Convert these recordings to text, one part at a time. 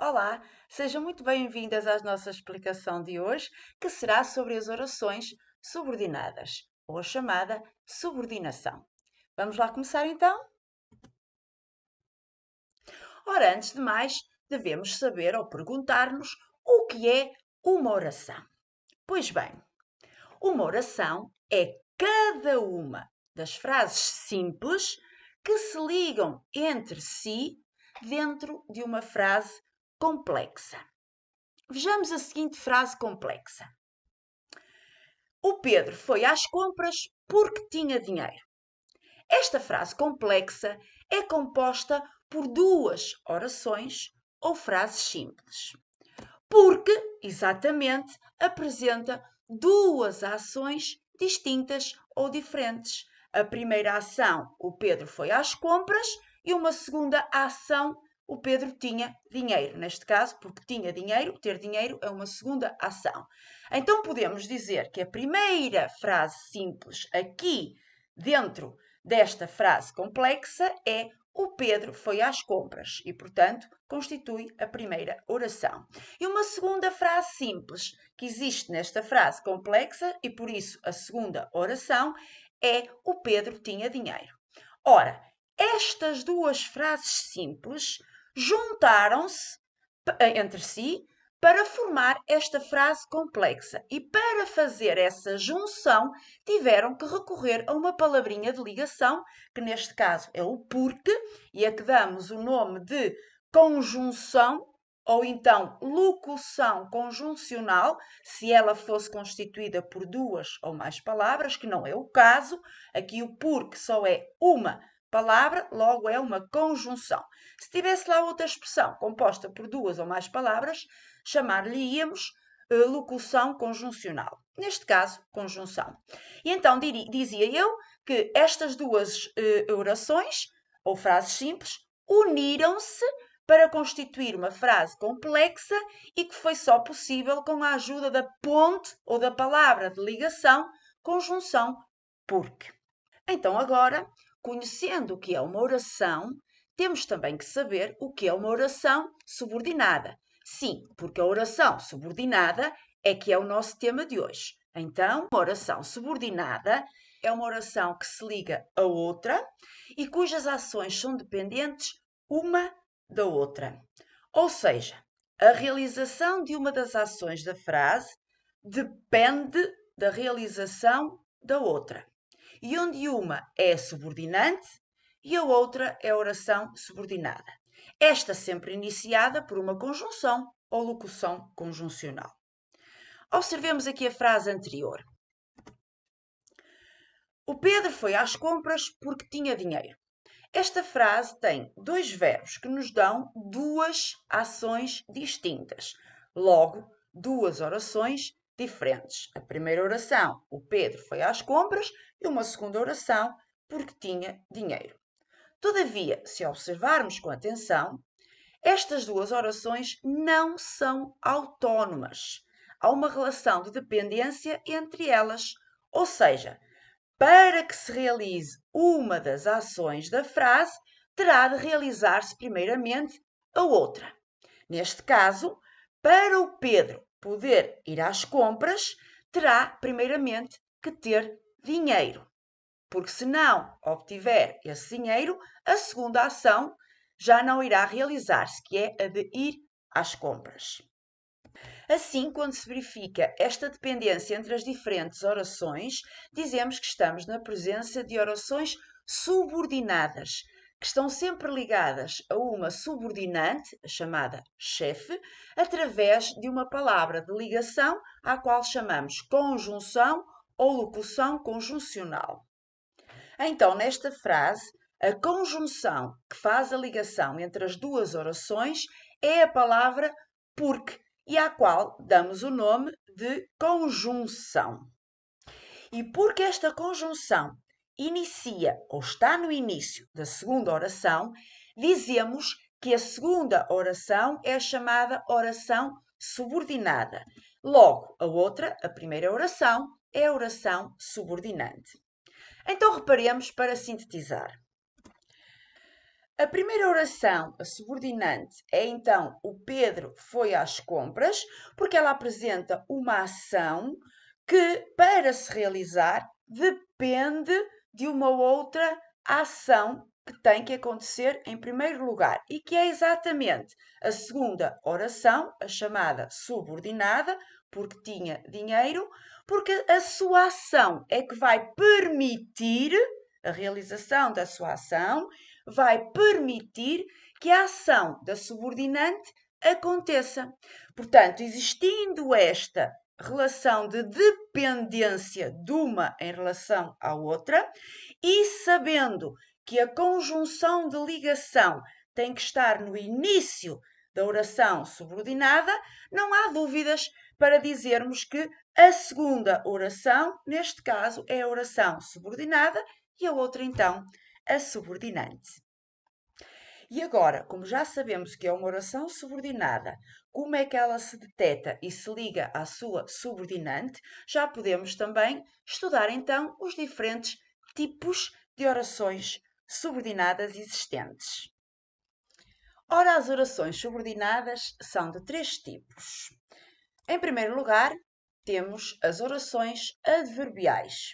Olá, sejam muito bem-vindas à nossa explicação de hoje, que será sobre as orações subordinadas, ou a chamada subordinação. Vamos lá começar então? Ora, antes de mais, devemos saber ou perguntar-nos o que é uma oração. Pois bem, uma oração é cada uma das frases simples que se ligam entre si dentro de uma frase complexa. Vejamos a seguinte frase complexa. O Pedro foi às compras porque tinha dinheiro. Esta frase complexa é composta por duas orações ou frases simples, porque, exatamente, apresenta duas ações distintas ou diferentes. A primeira ação, o Pedro foi às compras, e uma segunda ação, o Pedro tinha dinheiro. Neste caso, porque tinha dinheiro, ter dinheiro é uma segunda ação. Então podemos dizer que a primeira frase simples aqui dentro desta frase complexa é o Pedro foi às compras e, portanto, constitui a primeira oração. E uma segunda frase simples que existe nesta frase complexa e, por isso, a segunda oração é o Pedro tinha dinheiro. Ora, estas duas frases simples juntaram-se entre si para formar esta frase complexa. E para fazer essa junção, tiveram que recorrer a uma palavrinha de ligação, que neste caso é o porque, e a que damos o nome de conjunção, ou então locução conjuncional, se ela fosse constituída por duas ou mais palavras, que não é o caso. Aqui o porque só é uma palavra, logo é uma conjunção. Se tivesse lá outra expressão composta por duas ou mais palavras, chamar-lhe-íamos locução conjuncional. Neste caso, conjunção. E então dizia eu que estas duas orações, ou frases simples, uniram-se para constituir uma frase complexa e que foi só possível com a ajuda da ponte ou da palavra de ligação, conjunção porque. Então, agora, conhecendo o que é uma oração, temos também que saber o que é uma oração subordinada. Sim, porque a oração subordinada é que é o nosso tema de hoje. Então, uma oração subordinada é uma oração que se liga a outra e cujas ações são dependentes uma da outra. Ou seja, a realização de uma das ações da frase depende da realização da outra. E onde uma é subordinante e a outra é oração subordinada. Esta sempre iniciada por uma conjunção ou locução conjuncional. Observemos aqui a frase anterior. O Pedro foi às compras porque tinha dinheiro. Esta frase tem dois verbos que nos dão duas ações distintas. Logo, duas orações diferentes. A primeira oração, o Pedro foi às compras, e uma segunda oração, porque tinha dinheiro. Todavia, se observarmos com atenção, estas duas orações não são autónomas. Há uma relação de dependência entre elas, ou seja, para que se realize uma das ações da frase, terá de realizar-se primeiramente a outra. Neste caso, para o Pedro poder ir às compras, terá primeiramente que ter dinheiro. Porque se não obtiver esse dinheiro, a segunda ação já não irá realizar-se, que é a de ir às compras. Assim, quando se verifica esta dependência entre as diferentes orações, dizemos que estamos na presença de orações subordinadas, que estão sempre ligadas a uma subordinante, a chamada chefe, através de uma palavra de ligação, à qual chamamos conjunção ou locução conjuncional. Então, nesta frase, a conjunção que faz a ligação entre as duas orações é a palavra porque, e à qual damos o nome de conjunção. E porque esta conjunção inicia ou está no início da segunda oração, dizemos que a segunda oração é a chamada oração subordinada. Logo, a outra, a primeira oração, é a oração subordinante. Então reparemos para sintetizar. A primeira oração, a subordinante, é então o Pedro foi às compras, porque ela apresenta uma ação que, para se realizar, depende de uma outra ação que tem que acontecer em primeiro lugar e que é exatamente a segunda oração, a chamada subordinada, porque tinha dinheiro, porque a sua ação é que vai permitir a realização da sua ação, vai permitir que a ação da subordinante aconteça. Portanto, existindo esta relação de dependência de uma em relação à outra e sabendo que a conjunção de ligação tem que estar no início da oração subordinada, não há dúvidas para dizermos que a segunda oração, neste caso, é a oração subordinada e a outra, então, a subordinante. E agora, como já sabemos que é uma oração subordinada, como é que ela se detecta e se liga à sua subordinante, já podemos também estudar então os diferentes tipos de orações subordinadas existentes. Ora, as orações subordinadas são de três tipos. Em primeiro lugar, temos as orações adverbiais,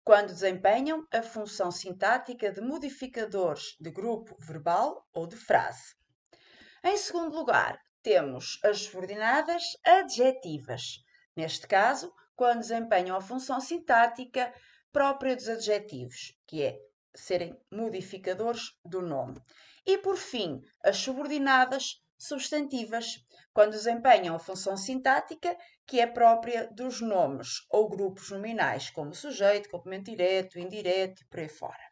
quando desempenham a função sintática de modificadores de grupo verbal ou de frase. Em segundo lugar, temos as subordinadas adjetivas, neste caso, quando desempenham a função sintática própria dos adjetivos, que é serem modificadores do nome. E, por fim, as subordinadas substantivas, quando desempenham a função sintática que é própria dos nomes ou grupos nominais, como sujeito, complemento direto, indireto e por aí fora.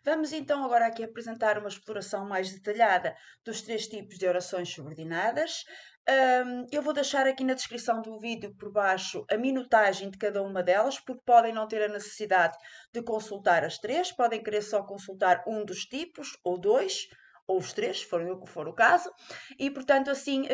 Vamos então agora aqui apresentar uma exploração mais detalhada dos três tipos de orações subordinadas. Eu vou deixar aqui na descrição do vídeo por baixo a minutagem de cada uma delas, porque podem não ter a necessidade de consultar as três, podem querer só consultar um dos tipos, ou dois, ou os três, se for o caso, e portanto assim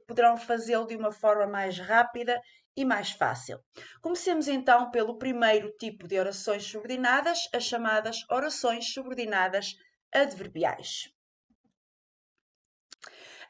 poderão fazê-lo de uma forma mais rápida e mais fácil. Comecemos então pelo primeiro tipo de orações subordinadas, as chamadas orações subordinadas adverbiais.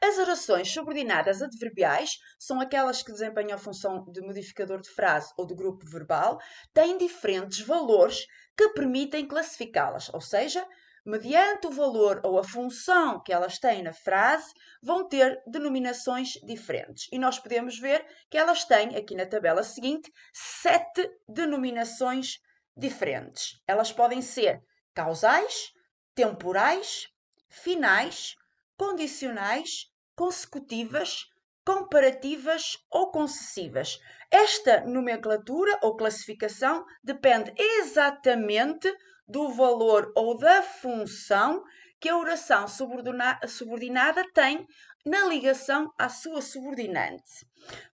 As orações subordinadas adverbiais são aquelas que desempenham a função de modificador de frase ou de grupo verbal, têm diferentes valores que permitem classificá-las, ou seja, mediante o valor ou a função que elas têm na frase, vão ter denominações diferentes. E nós podemos ver que elas têm, aqui na tabela seguinte, 7 denominações diferentes. Elas podem ser causais, temporais, finais, condicionais, consecutivas, comparativas ou concessivas. Esta nomenclatura ou classificação depende exatamente do valor ou da função que a oração subordinada tem na ligação à sua subordinante.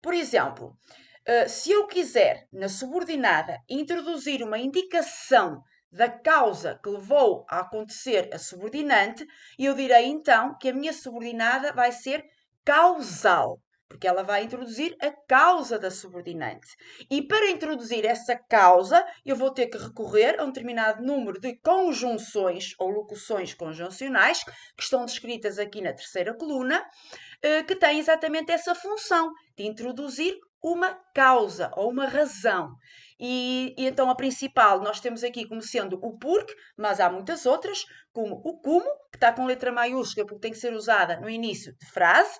Por exemplo, se eu quiser, na subordinada, introduzir uma indicação da causa que levou a acontecer a subordinante, eu direi então que a minha subordinada vai ser causal, porque ela vai introduzir a causa da subordinante. E para introduzir essa causa, eu vou ter que recorrer a um determinado número de conjunções ou locuções conjuncionais, que estão descritas aqui na terceira coluna, que têm exatamente essa função de introduzir uma causa ou uma razão. E então a principal nós temos aqui como sendo o porque, mas há muitas outras, como o como, que está com letra maiúscula porque tem que ser usada no início de frase,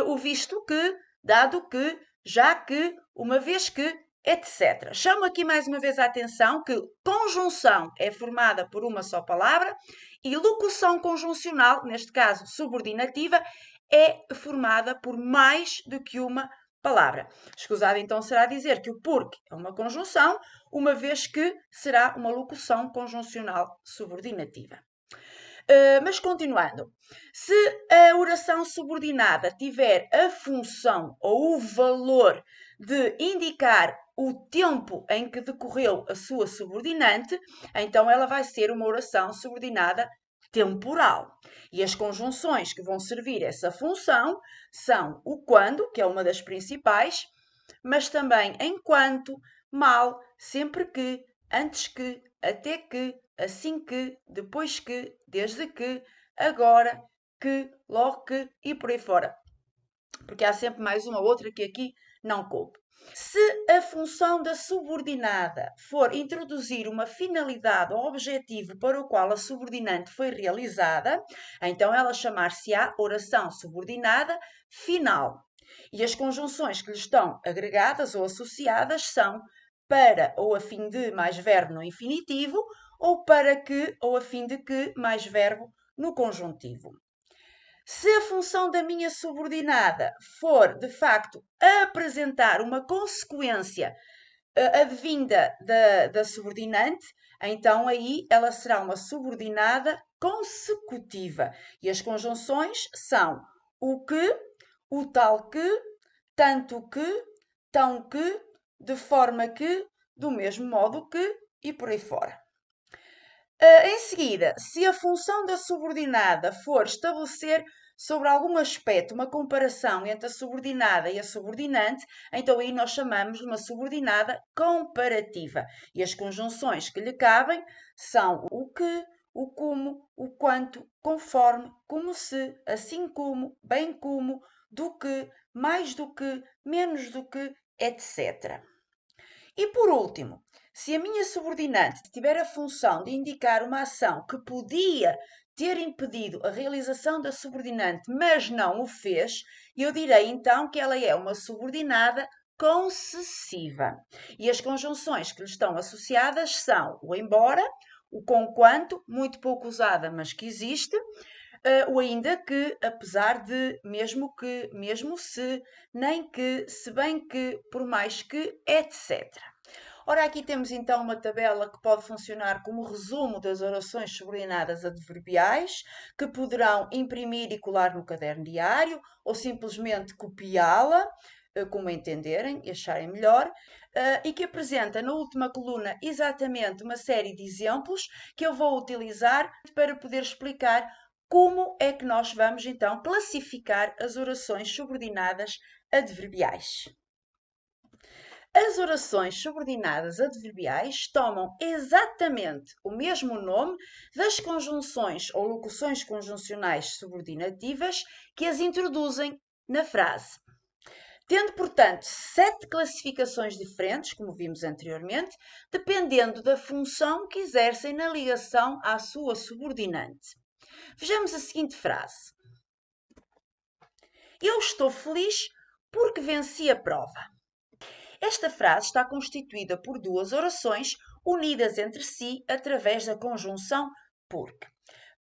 o visto que, dado que, já que, uma vez que, etc. Chamo aqui mais uma vez a atenção que conjunção é formada por uma só palavra e locução conjuncional, neste caso subordinativa, é formada por mais do que uma palavra. Escusado então será dizer que o porque é uma conjunção, uma vez que será uma locução conjuncional subordinativa. Mas continuando, se a oração subordinada tiver a função ou o valor de indicar o tempo em que decorreu a sua subordinante, então ela vai ser uma oração subordinada temporal. E as conjunções que vão servir essa função são o quando, que é uma das principais, mas também enquanto, mal, sempre que, antes que, até que, assim que, depois que, desde que, agora, que, logo que e por aí fora. Porque há sempre mais uma ou outra que aqui não coube. Se a função da subordinada for introduzir uma finalidade ou objetivo para o qual a subordinante foi realizada, então ela chamar-se-á oração subordinada final. E as conjunções que lhe estão agregadas ou associadas são para ou a fim de mais verbo no infinitivo ou para que ou a fim de que mais verbo no conjuntivo. Se a função da minha subordinada for, de facto, apresentar uma consequência advinda da subordinante, então aí ela será uma subordinada consecutiva. E as conjunções são o que, o tal que, tanto que, tão que, de forma que, do mesmo modo que e por aí fora. Em seguida, se a função da subordinada for estabelecer sobre algum aspecto uma comparação entre a subordinada e a subordinante, então aí nós chamamos de uma subordinada comparativa. E as conjunções que lhe cabem são o que, o como, o quanto, conforme, como se, assim como, bem como, do que, mais do que, menos do que, etc. E por último, se a minha subordinante tiver a função de indicar uma ação que podia ter impedido a realização da subordinante, mas não o fez, eu direi então que ela é uma subordinada concessiva. E as conjunções que lhe estão associadas são o embora, o conquanto, muito pouco usada, mas que existe, o ainda que, apesar de, mesmo que, mesmo se, nem que, se bem que, por mais que, etc. Ora, aqui temos então uma tabela que pode funcionar como resumo das orações subordinadas adverbiais, que poderão imprimir e colar no caderno diário ou simplesmente copiá-la, como entenderem e acharem melhor, e que apresenta na última coluna exatamente uma série de exemplos que eu vou utilizar para poder explicar como é que nós vamos então classificar as orações subordinadas adverbiais. As orações subordinadas adverbiais tomam exatamente o mesmo nome das conjunções ou locuções conjuncionais subordinativas que as introduzem na frase. Tendo, portanto, 7 classificações diferentes, como vimos anteriormente, dependendo da função que exercem na ligação à sua subordinante. Vejamos a seguinte frase. Eu estou feliz porque venci a prova. Esta frase está constituída por duas orações unidas entre si através da conjunção porque.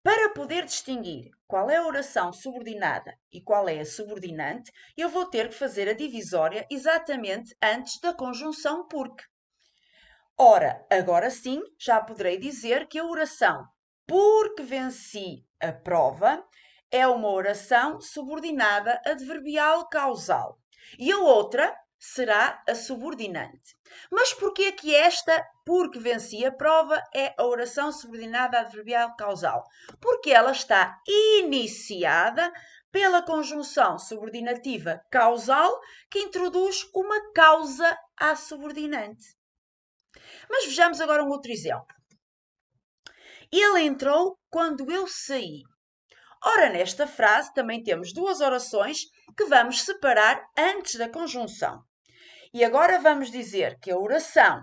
Para poder distinguir qual é a oração subordinada e qual é a subordinante, eu vou ter que fazer a divisória exatamente antes da conjunção porque. Ora, agora sim, já poderei dizer que a oração porque venci a prova é uma oração subordinada adverbial causal. E a outra será a subordinante. Mas porquê que esta, porque venci a prova, é a oração subordinada adverbial causal? Porque ela está iniciada pela conjunção subordinativa causal que introduz uma causa à subordinante. Mas vejamos agora um outro exemplo. Ele entrou quando eu saí. Ora, nesta frase também temos duas orações que vamos separar antes da conjunção. E agora vamos dizer que a oração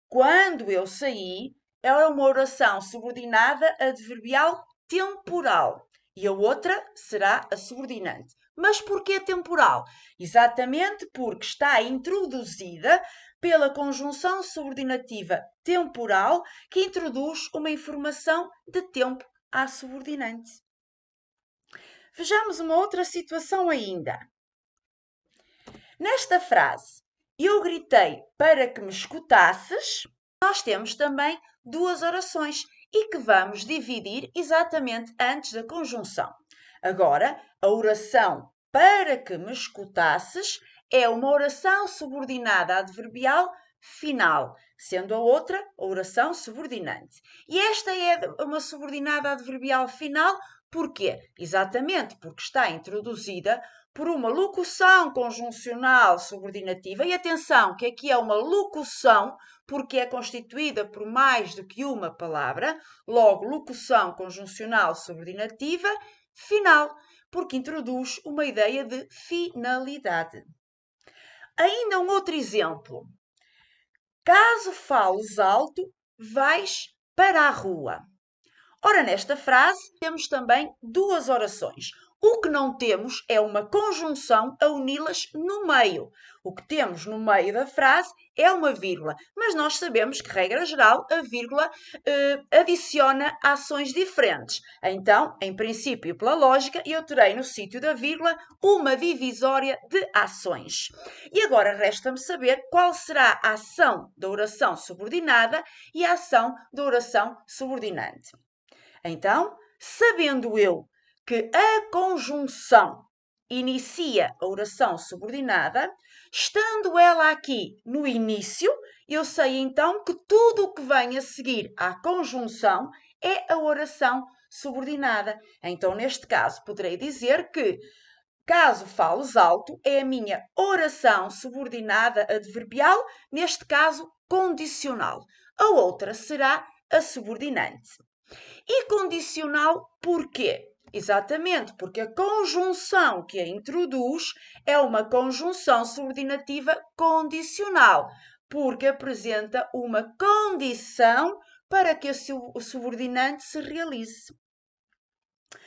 quando eu saí é uma oração subordinada adverbial temporal e a outra será a subordinante. Mas porquê temporal? Exatamente porque está introduzida pela conjunção subordinativa temporal que introduz uma informação de tempo à subordinante. Vejamos uma outra situação ainda. Nesta frase, eu gritei para que me escutasses, nós temos também duas orações e que vamos dividir exatamente antes da conjunção. Agora, a oração para que me escutasses é uma oração subordinada adverbial final, sendo a outra a oração subordinante. E esta é uma subordinada adverbial final, porquê? Exatamente porque está introduzida por uma locução conjuncional subordinativa. E atenção, que aqui é uma locução porque é constituída por mais do que uma palavra. Logo, locução conjuncional subordinativa final, porque introduz uma ideia de finalidade. Ainda um outro exemplo. Caso fales alto, vais para a rua. Ora, nesta frase temos também duas orações. O que não temos é uma conjunção a uni-las no meio. O que temos no meio da frase é uma vírgula, mas nós sabemos que, regra geral, a vírgula adiciona ações diferentes. Então, em princípio, pela lógica, eu terei no sítio da vírgula uma divisória de ações. E agora resta-me saber qual será a ação da oração subordinada e a ação da oração subordinante. Então, sabendo eu que a conjunção inicia a oração subordinada, estando ela aqui no início, eu sei então que tudo o que vem a seguir à conjunção é a oração subordinada. Então, neste caso, poderei dizer que caso fales alto é a minha oração subordinada adverbial, neste caso condicional. A outra será a subordinante. E condicional porquê? Exatamente, porque a conjunção que a introduz é uma conjunção subordinativa condicional, porque apresenta uma condição para que o subordinante se realize.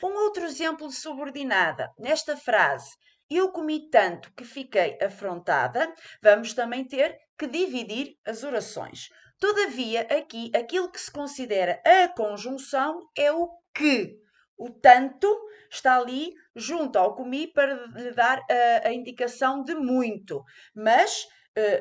Um outro exemplo de subordinada. Nesta frase, eu comi tanto que fiquei afrontada, vamos também ter que dividir as orações. Todavia, aqui, aquilo que se considera a conjunção é o que. O tanto está ali junto ao comi para lhe dar a indicação de muito. Mas,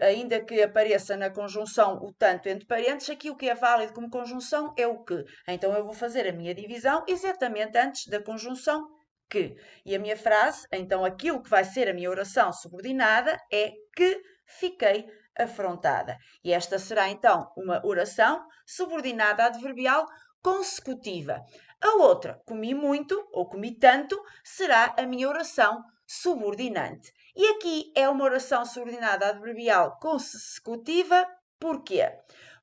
ainda que apareça na conjunção o tanto entre parênteses, aqui o que é válido como conjunção é o que. Então, eu vou fazer a minha divisão exatamente antes da conjunção que. E a minha frase, então aquilo que vai ser a minha oração subordinada é que fiquei afrontada. E esta será então uma oração subordinada adverbial consecutiva. A outra, comi muito ou comi tanto, será a minha oração subordinante. E aqui é uma oração subordinada adverbial consecutiva, porquê?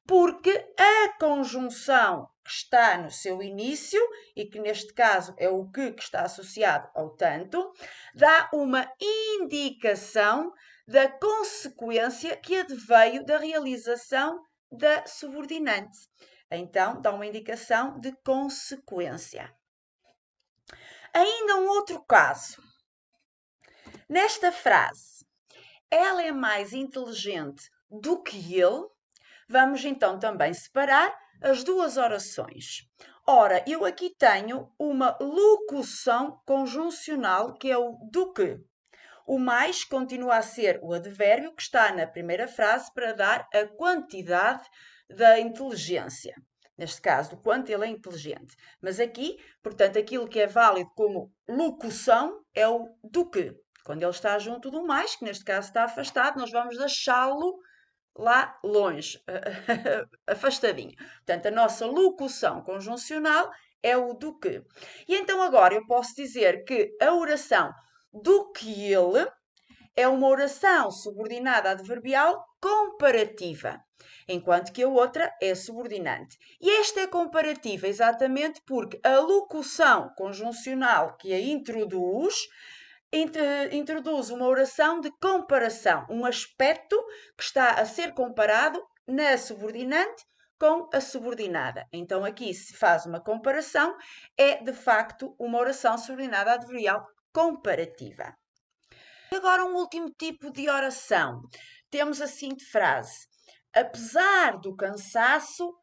Porque a conjunção que está no seu início, e que neste caso é o que está associado ao tanto, dá uma indicação da consequência que adveio da realização da subordinante. Então, dá uma indicação de consequência. Ainda um outro caso. Nesta frase, ela é mais inteligente do que ele. Vamos então também separar as duas orações. Ora, eu aqui tenho uma locução conjuncional que é o do que. O mais continua a ser o advérbio que está na primeira frase para dar a quantidade da inteligência. Neste caso, do quanto ele é inteligente. Mas aqui, portanto, aquilo que é válido como locução é o do que. Quando ele está junto do mais, que neste caso está afastado, nós vamos deixá-lo lá longe, afastadinho. Portanto, a nossa locução conjuncional é o do que. E então agora eu posso dizer que a oração do que ele é uma oração subordinada adverbial comparativa, enquanto que a outra é subordinante. E esta é comparativa exatamente porque a locução conjuncional que a introduz uma oração de comparação, um aspecto que está a ser comparado na subordinante com a subordinada. Então, aqui se faz uma comparação, é de facto uma oração subordinada adverbial comparativa. Agora, um último tipo de oração. Temos a seguinte frase: apesar do cansaço,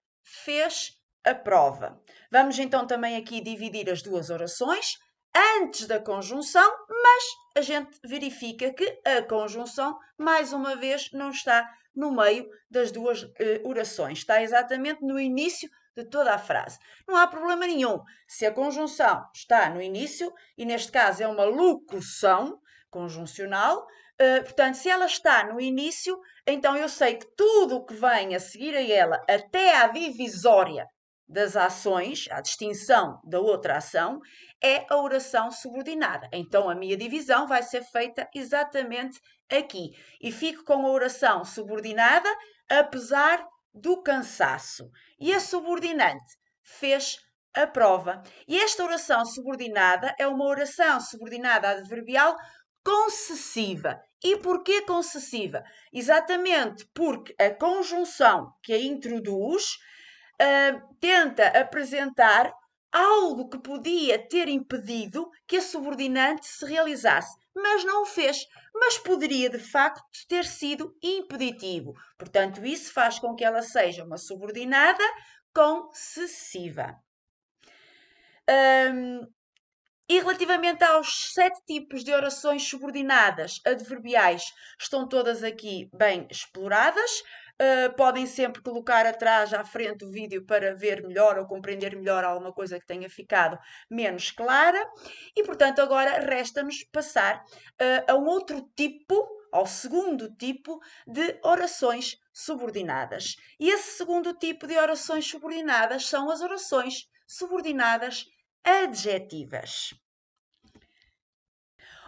fez a prova. Vamos então também aqui dividir as duas orações antes da conjunção, mas a gente verifica que a conjunção, mais uma vez, não está no meio das duas orações. Está exatamente no início de toda a frase. Não há problema nenhum. Se a conjunção está no início, e neste caso é uma locução conjuncional, portanto, se ela está no início, então eu sei que tudo o que vem a seguir a ela, até à divisória das ações, a distinção da outra ação, é a oração subordinada. Então, a minha divisão vai ser feita exatamente aqui. E fico com a oração subordinada, apesar do cansaço. E a subordinante fez a prova. E esta oração subordinada é uma oração subordinada adverbial concessiva. E porquê concessiva? Exatamente porque a conjunção que a introduz tenta apresentar algo que podia ter impedido que a subordinante se realizasse, mas não o fez. Mas poderia, de facto, ter sido impeditivo. Portanto, isso faz com que ela seja uma subordinada concessiva. E relativamente aos 7 tipos de orações subordinadas adverbiais, estão todas aqui bem exploradas. Podem sempre colocar atrás, à frente, o vídeo para ver melhor ou compreender melhor alguma coisa que tenha ficado menos clara. E, portanto, agora resta-nos passar a um outro tipo, ao segundo tipo de orações subordinadas. E esse segundo tipo de orações subordinadas são as orações subordinadas adjetivas.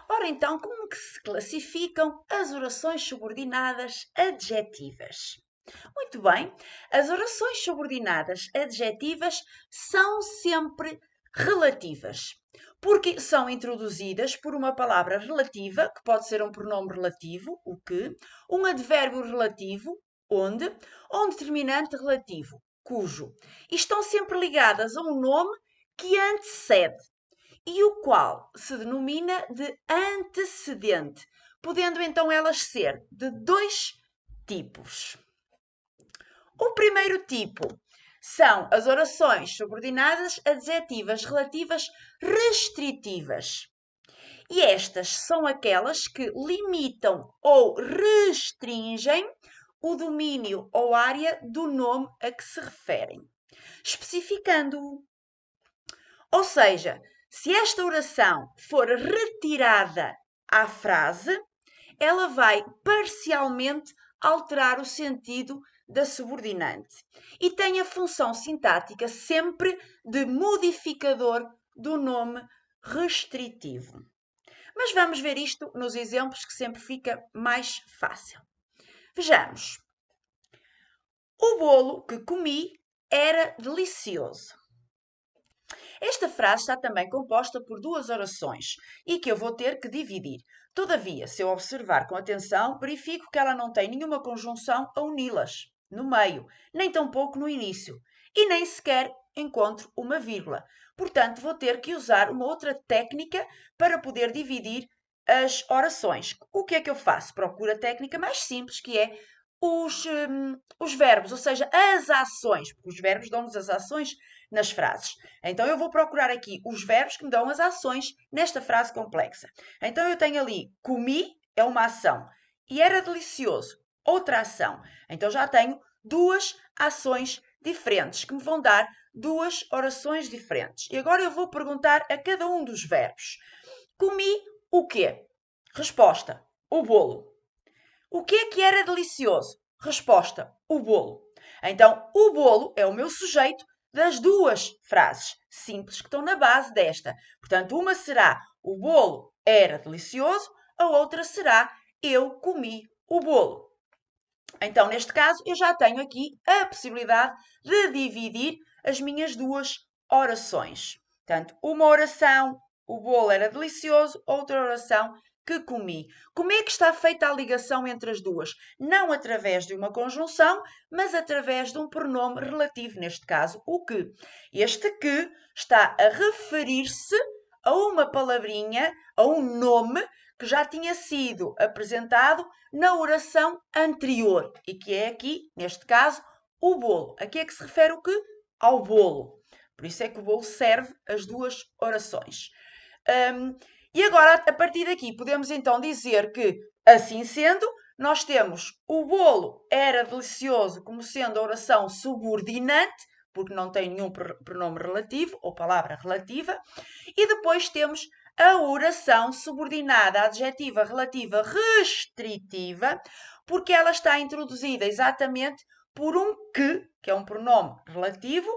Ora então, como que se classificam as orações subordinadas adjetivas? Muito bem, as orações subordinadas adjetivas são sempre relativas, porque são introduzidas por uma palavra relativa, que pode ser um pronome relativo, o que, um advérbio relativo, onde, ou um determinante relativo, cujo, e estão sempre ligadas a um nome que antecede e o qual se denomina de antecedente, podendo então elas ser de 2 tipos. O primeiro tipo são as orações subordinadas adjetivas relativas restritivas. E estas são aquelas que limitam ou restringem o domínio ou área do nome a que se referem, especificando-o. Ou seja, se esta oração for retirada à frase, ela vai parcialmente alterar o sentido da subordinante e tem a função sintática sempre de modificador do nome restritivo. Mas vamos ver isto nos exemplos que sempre fica mais fácil. Vejamos. O bolo que comi era delicioso. Esta frase está também composta por 2 orações e que eu vou ter que dividir. Todavia, se eu observar com atenção, verifico que ela não tem nenhuma conjunção a uni-las no meio, nem tampouco no início, e nem sequer encontro uma vírgula. Portanto, vou ter que usar uma outra técnica para poder dividir as orações. O que é que eu faço? Procuro a técnica mais simples, que é os verbos, ou seja, as ações, porque os verbos dão-nos as ações nas frases. Então, eu vou procurar aqui os verbos que me dão as ações nesta frase complexa. Então, eu tenho ali comi, é uma ação, e era delicioso, outra ação. Então, já tenho 2 ações diferentes, que me vão dar 2 orações diferentes. E agora eu vou perguntar a cada um dos verbos. Comi o quê? Resposta, o bolo. O que é que era delicioso? Resposta, o bolo. Então, o bolo é o meu sujeito das 2 frases simples que estão na base desta. Portanto, uma será o bolo era delicioso, a outra será eu comi o bolo. Então, neste caso, eu já tenho aqui a possibilidade de dividir as minhas 2 orações. Portanto, uma oração, o bolo era delicioso, outra oração, que comi. Como é que está feita a ligação entre as duas? Não através de uma conjunção, mas através de um pronome relativo, neste caso, o que. Este que está a referir-se a uma palavrinha, a um nome que já tinha sido apresentado na oração anterior e que é aqui, neste caso, o bolo. Aqui é que se refere o quê? Ao bolo. Por isso é que o bolo serve as 2 orações. E agora, a partir daqui, podemos então dizer que, assim sendo, nós temos o bolo era delicioso como sendo a oração subordinante, porque não tem nenhum pronome relativo ou palavra relativa, e depois temos a oração subordinada adjetiva relativa restritiva, porque ela está introduzida exatamente por um que é um pronome relativo,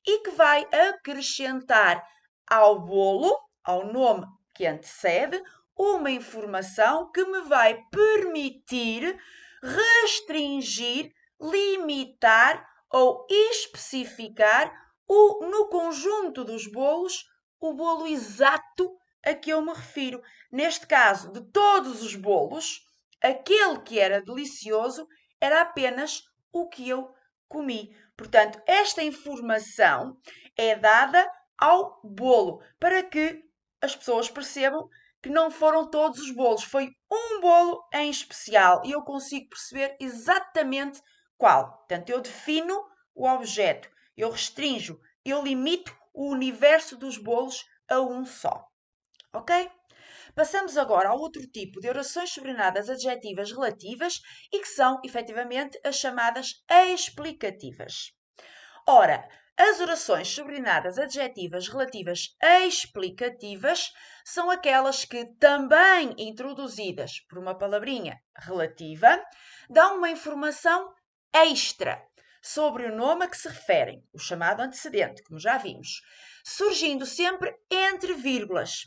e que vai acrescentar ao bolo, ao nome que antecede, uma informação que me vai permitir restringir, limitar ou especificar no conjunto dos bolos o bolo exato a que eu me refiro. Neste caso, de todos os bolos, aquele que era delicioso era apenas o que eu comi. Portanto, esta informação é dada ao bolo para que as pessoas percebam que não foram todos os bolos, foi um bolo em especial e eu consigo perceber exatamente qual. Portanto, eu defino o objeto, eu restringo, eu limito o universo dos bolos a um só. Ok? Passamos agora ao outro tipo de orações subordinadas adjetivas relativas e que são, efetivamente, as chamadas explicativas. Ora, as orações subordinadas adjetivas relativas explicativas são aquelas que, também introduzidas por uma palavrinha relativa, dão uma informação extra sobre o nome a que se referem, o chamado antecedente, como já vimos, surgindo sempre entre vírgulas.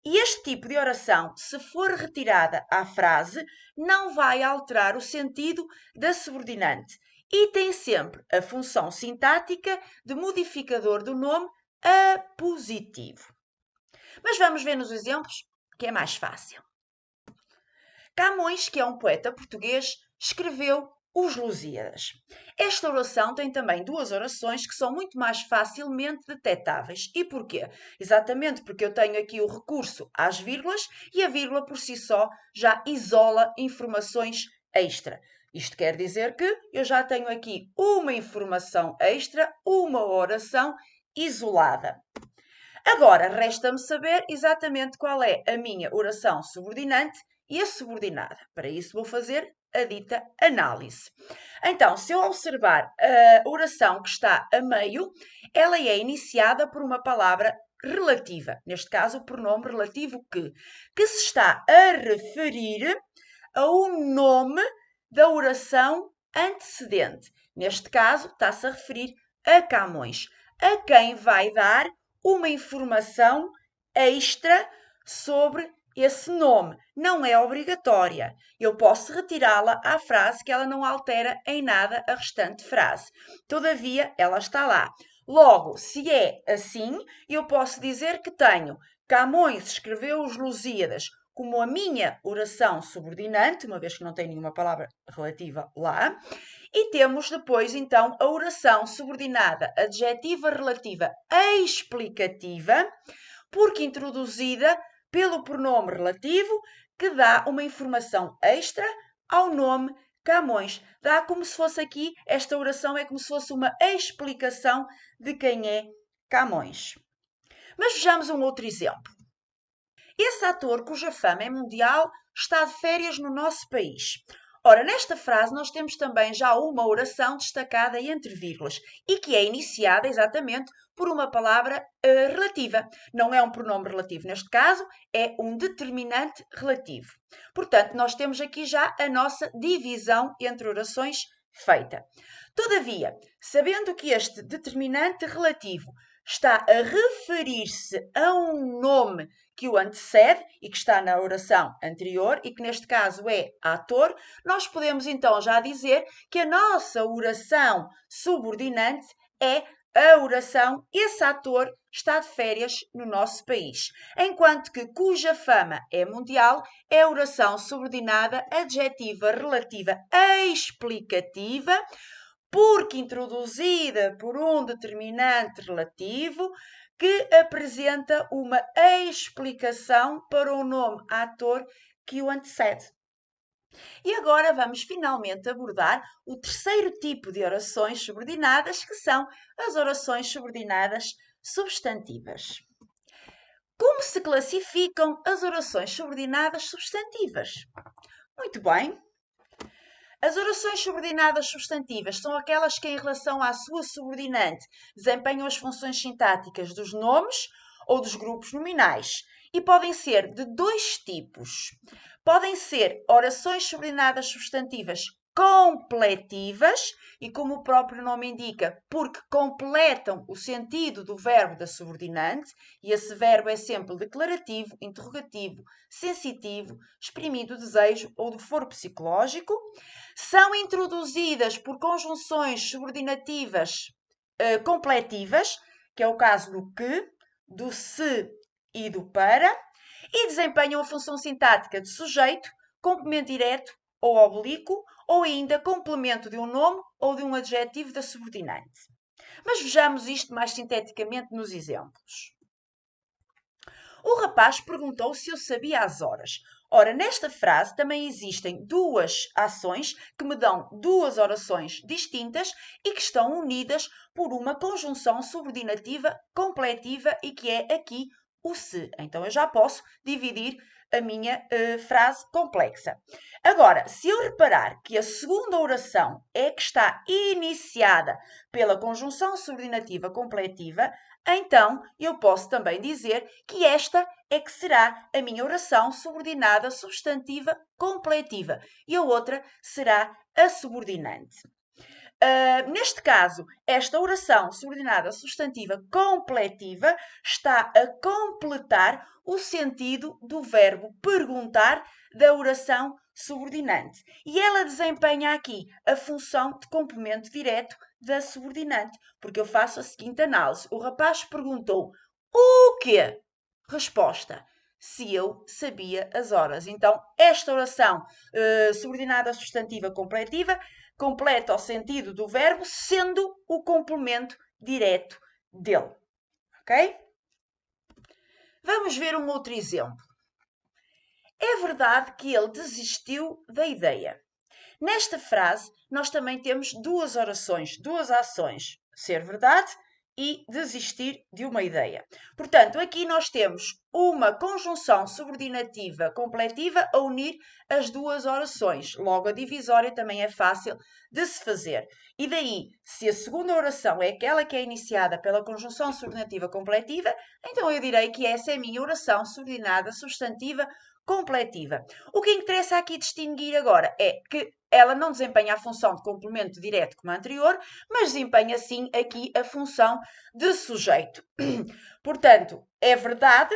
E este tipo de oração, se for retirada à frase, não vai alterar o sentido da subordinante e tem sempre a função sintática de modificador do nome a positivo. Mas vamos ver nos exemplos, que é mais fácil. Camões, que é um poeta português, escreveu Os Lusíadas. Esta oração tem também duas orações que são muito mais facilmente detectáveis. E porquê? Exatamente porque eu tenho aqui o recurso às vírgulas e a vírgula por si só já isola informações extra. Isto quer dizer que eu já tenho aqui uma informação extra, uma oração isolada. Agora, resta-me saber exatamente qual é a minha oração subordinante e a subordinada. Para isso, vou fazer a dita análise. Então, se eu observar a oração que está a meio, ela é iniciada por uma palavra relativa. Neste caso, o pronome relativo que se está a referir a um nome da oração antecedente. Neste caso, está-se a referir a Camões, a quem vai dar uma informação extra sobre esse nome. Não é obrigatória. Eu posso retirá-la à frase que ela não altera em nada a restante frase. Todavia, ela está lá. Logo, se é assim, eu posso dizer que tenho Camões escreveu os Lusíadas como a minha oração subordinante, uma vez que não tem nenhuma palavra relativa lá, e temos depois, então, a oração subordinada adjetiva relativa explicativa, porque introduzida pelo pronome relativo, que dá uma informação extra ao nome Camões. Dá como se fosse aqui, esta oração é como se fosse uma explicação de quem é Camões. Mas vejamos um outro exemplo. Esse ator, cuja fama é mundial, está de férias no nosso país. Ora, nesta frase nós temos também já uma oração destacada entre vírgulas e que é iniciada exatamente por uma palavra relativa. Não é um pronome relativo neste caso, é um determinante relativo. Portanto, nós temos aqui já a nossa divisão entre orações feita. Todavia, sabendo que este determinante relativo está a referir-se a um nome que o antecede e que está na oração anterior e que neste caso é ator, nós podemos então já dizer que a nossa oração subordinante é a oração esse ator está de férias no nosso país, enquanto que cuja fama é mundial é a oração subordinada adjetiva relativa explicativa, porque introduzida por um determinante relativo que apresenta uma explicação para o nome ator que o antecede. E agora vamos finalmente abordar o terceiro tipo de orações subordinadas, que são as orações subordinadas substantivas. Como se classificam as orações subordinadas substantivas? Muito bem. As orações subordinadas substantivas são aquelas que, em relação à sua subordinante, desempenham as funções sintáticas dos nomes ou dos grupos nominais e podem ser de dois tipos. Podem ser orações subordinadas substantivas completivas e, como o próprio nome indica, porque completam o sentido do verbo da subordinante, e esse verbo é sempre declarativo, interrogativo, sensitivo, exprimindo o desejo ou do foro psicológico, são introduzidas por conjunções subordinativas completivas, que é o caso do que, do se e do para, e desempenham a função sintática de sujeito, complemento direto ou oblíquo, ou ainda complemento de um nome ou de um adjetivo da subordinante. Mas vejamos isto mais sinteticamente nos exemplos. O rapaz perguntou se eu sabia as horas. Ora, nesta frase também existem duas ações que me dão duas orações distintas e que estão unidas por uma conjunção subordinativa completiva e que é aqui o se. Então eu já posso dividir a minha frase complexa. Agora, se eu reparar que a segunda oração é que está iniciada pela conjunção subordinativa completiva, então eu posso também dizer que esta é que será a minha oração subordinada substantiva completiva e a outra será a subordinante. Neste caso, esta oração subordinada substantiva completiva está a completar o sentido do verbo perguntar da oração subordinante. E ela desempenha aqui a função de complemento direto da subordinante, porque eu faço a seguinte análise. O rapaz perguntou: o quê? Resposta: se eu sabia as horas. Então, esta oração subordinada substantiva completiva completa o sentido do verbo, sendo o complemento direto dele. Ok? Vamos ver um outro exemplo. É verdade que ele desistiu da ideia. Nesta frase, nós também temos duas orações, duas ações. Ser verdade e desistir de uma ideia. Portanto, aqui nós temos uma conjunção subordinativa completiva a unir as duas orações. Logo, a divisória também é fácil de se fazer. E daí, se a segunda oração é aquela que é iniciada pela conjunção subordinativa completiva, então eu direi que essa é a minha oração subordinada substantiva completiva. O que interessa aqui distinguir agora é que ela não desempenha a função de complemento direto como a anterior, mas desempenha sim aqui a função de sujeito. Portanto, é verdade,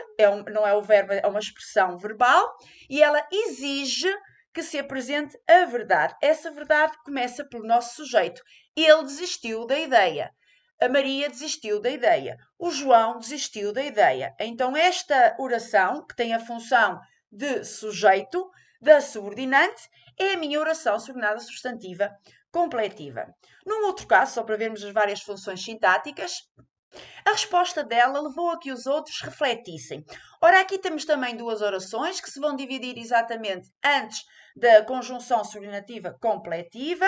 não é o verbo, é uma expressão verbal e ela exige que se apresente a verdade. Essa verdade começa pelo nosso sujeito. Ele desistiu da ideia. A Maria desistiu da ideia. O João desistiu da ideia. Então, esta oração, que tem a função de sujeito, da subordinante, é a minha oração subordinada substantiva completiva. Num outro caso, só para vermos as várias funções sintáticas, a resposta dela levou a que os outros refletissem. Ora, aqui temos também duas orações que se vão dividir exatamente antes da conjunção subordinativa completiva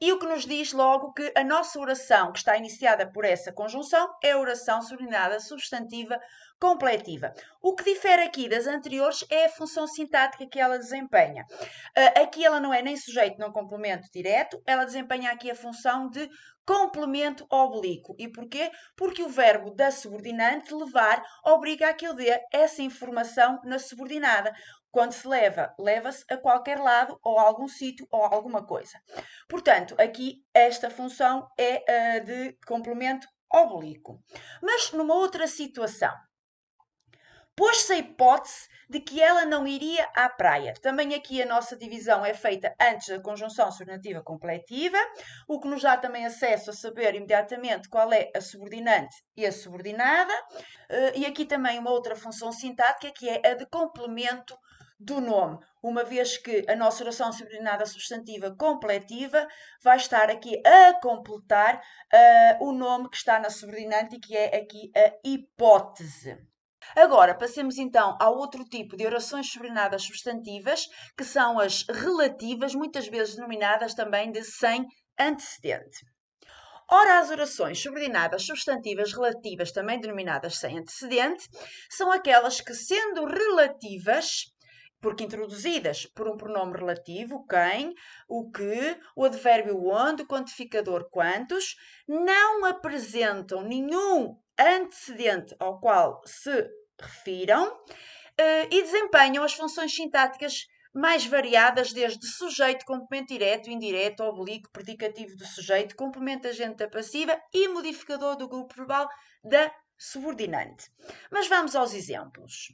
e o que nos diz logo que a nossa oração, que está iniciada por essa conjunção, é a oração subordinada substantiva completiva. O que difere aqui das anteriores é a função sintática que ela desempenha. Aqui ela não é nem sujeito, nem complemento direto, ela desempenha aqui a função de complemento oblíquo. E porquê? Porque o verbo da subordinante levar obriga a que eu dê essa informação na subordinada. Quando se leva, leva-se a qualquer lado ou a algum sítio ou a alguma coisa. Portanto, aqui esta função é de complemento oblíquo. Mas numa outra situação, pôs-se a hipótese de que ela não iria à praia. Também aqui a nossa divisão é feita antes da conjunção subordinativa completiva, o que nos dá também acesso a saber imediatamente qual é a subordinante e a subordinada. E aqui também uma outra função sintática que é a de complemento do nome, uma vez que a nossa oração subordinada substantiva completiva vai estar aqui a completar o nome que está na subordinante e que é aqui a hipótese. Agora, passemos então ao outro tipo de orações subordinadas substantivas, que são as relativas, muitas vezes denominadas também de sem antecedente. Ora, as orações subordinadas substantivas relativas, também denominadas sem antecedente, são aquelas que, sendo relativas, porque introduzidas por um pronome relativo, quem, o que, o advérbio onde, o quantificador quantos, não apresentam nenhum antecedente ao qual se refiram e desempenham as funções sintáticas mais variadas, desde sujeito, complemento direto, indireto, oblíquo, predicativo do sujeito, complemento agente da passiva e modificador do grupo verbal da subordinante. Mas vamos aos exemplos.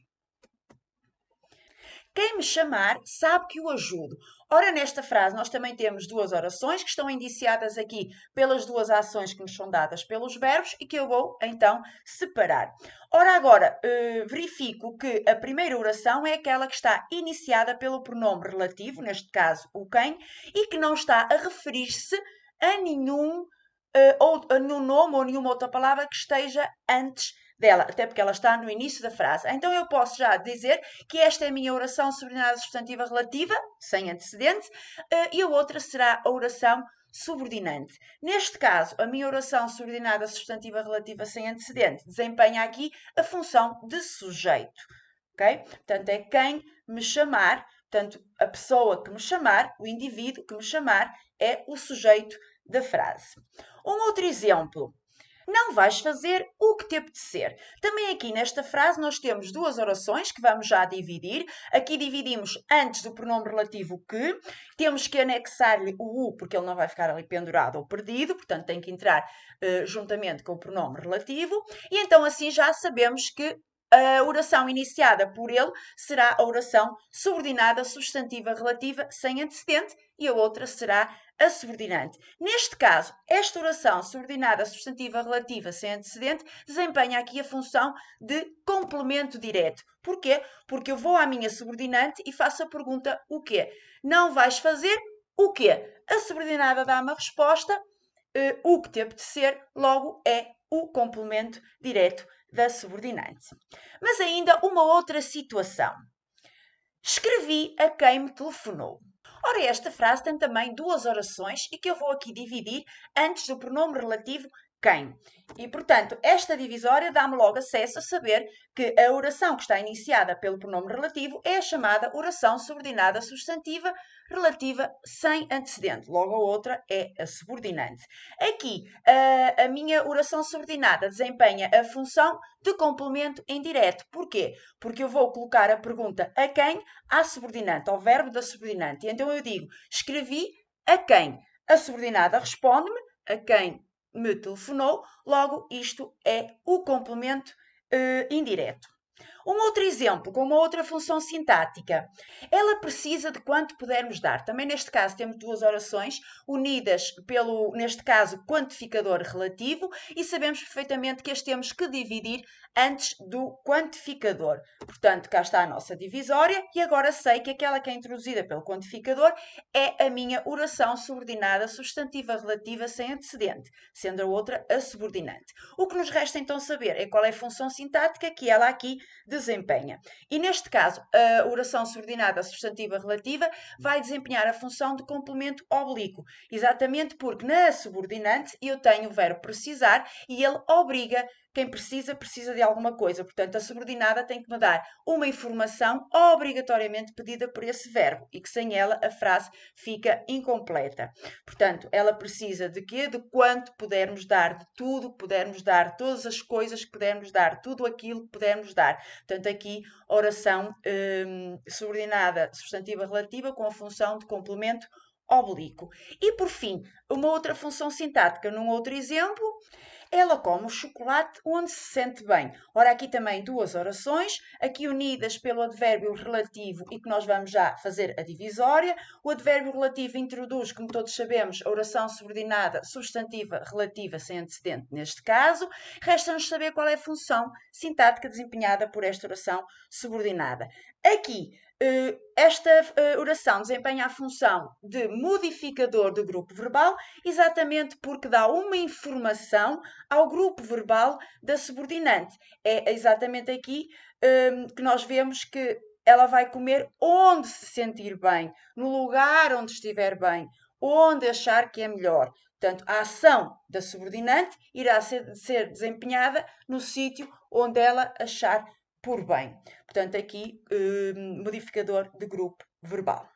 Quem me chamar sabe que o ajudo. Ora, nesta frase nós também temos duas orações que estão indiciadas aqui pelas duas ações que nos são dadas pelos verbos e que eu vou então separar. Ora, agora verifico que a primeira oração é aquela que está iniciada pelo pronome relativo, neste caso o quem, e que não está a referir-se a nenhum nome ou nenhuma outra palavra que esteja antes dela, até porque ela está no início da frase. Então eu posso já dizer que esta é a minha oração subordinada substantiva relativa, sem antecedente, e a outra será a oração subordinante. Neste caso, a minha oração subordinada substantiva relativa sem antecedente desempenha aqui a função de sujeito. Ok? Portanto, é quem me chamar, portanto, a pessoa que me chamar, o indivíduo que me chamar, é o sujeito da frase. Um outro exemplo. Não vais fazer o que te apetecer. Também aqui nesta frase nós temos duas orações que vamos já dividir. Aqui dividimos antes do pronome relativo que. Temos que anexar-lhe o u, porque ele não vai ficar ali pendurado ou perdido, portanto tem que entrar juntamente com o pronome relativo. E então assim já sabemos que a oração iniciada por ele será a oração subordinada substantiva relativa sem antecedente e a outra será a subordinante. Neste caso, esta oração subordinada substantiva relativa sem antecedente desempenha aqui a função de complemento direto. Porquê? Porque eu vou à minha subordinante e faço a pergunta o quê? Não vais fazer o quê? A subordinada dá-me a resposta o que te apetecer, logo é o complemento direto da subordinante. Mas ainda uma outra situação. Escrevi a quem me telefonou. Ora, esta frase tem também duas orações e que eu vou aqui dividir antes do pronome relativo quem. E, portanto, esta divisória dá-me logo acesso a saber que a oração que está iniciada pelo pronome relativo é a chamada oração subordinada substantiva relativa sem antecedente. Logo, a outra é a subordinante. Aqui, a minha oração subordinada desempenha a função de complemento indireto. Porquê? Porque eu vou colocar a pergunta a quem? À subordinante, ao verbo da subordinante. E então eu digo, escrevi a quem? A subordinada responde-me, a quem me telefonou, logo isto é o complemento indireto. Um outro exemplo, com uma outra função sintática. Ela precisa de quanto pudermos dar. Também neste caso temos duas orações unidas pelo, neste caso, quantificador relativo e sabemos perfeitamente que as temos que dividir antes do quantificador. Portanto, cá está a nossa divisória e agora sei que aquela que é introduzida pelo quantificador é a minha oração subordinada substantiva relativa sem antecedente, sendo a outra a subordinante. O que nos resta então saber é qual é a função sintática que ela aqui desempenha. E neste caso, a oração subordinada substantiva relativa vai desempenhar a função de complemento oblíquo, exatamente porque na subordinante eu tenho o verbo precisar e ele obriga quem precisa, precisa de alguma coisa. Portanto, a subordinada tem que me dar uma informação obrigatoriamente pedida por esse verbo e que sem ela a frase fica incompleta. Portanto, ela precisa de quê? De quanto pudermos dar, de tudo que pudermos dar, todas as coisas que pudermos dar, tudo aquilo que pudermos dar. Portanto, aqui, oração subordinada substantiva relativa com a função de complemento oblíquo. E, por fim, uma outra função sintática num outro exemplo. Ela come o chocolate onde se sente bem. Ora, aqui também duas orações, aqui unidas pelo advérbio relativo e que nós vamos já fazer a divisória. O advérbio relativo introduz, como todos sabemos, a oração subordinada substantiva relativa sem antecedente neste caso. Resta-nos saber qual é a função sintática desempenhada por esta oração subordinada. Aqui, esta oração desempenha a função de modificador do grupo verbal, exatamente porque dá uma informação ao grupo verbal da subordinante. É exatamente aqui que nós vemos que ela vai comer onde se sentir bem, no lugar onde estiver bem, onde achar que é melhor. Portanto, a ação da subordinante irá ser desempenhada no sítio onde ela achar por bem. Portanto, aqui, modificador de grupo verbal.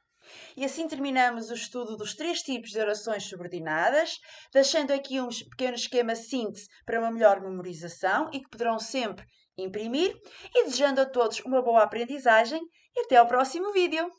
E assim terminamos o estudo dos três tipos de orações subordinadas, deixando aqui um pequeno esquema síntese para uma melhor memorização e que poderão sempre imprimir, e desejando a todos uma boa aprendizagem e até ao próximo vídeo!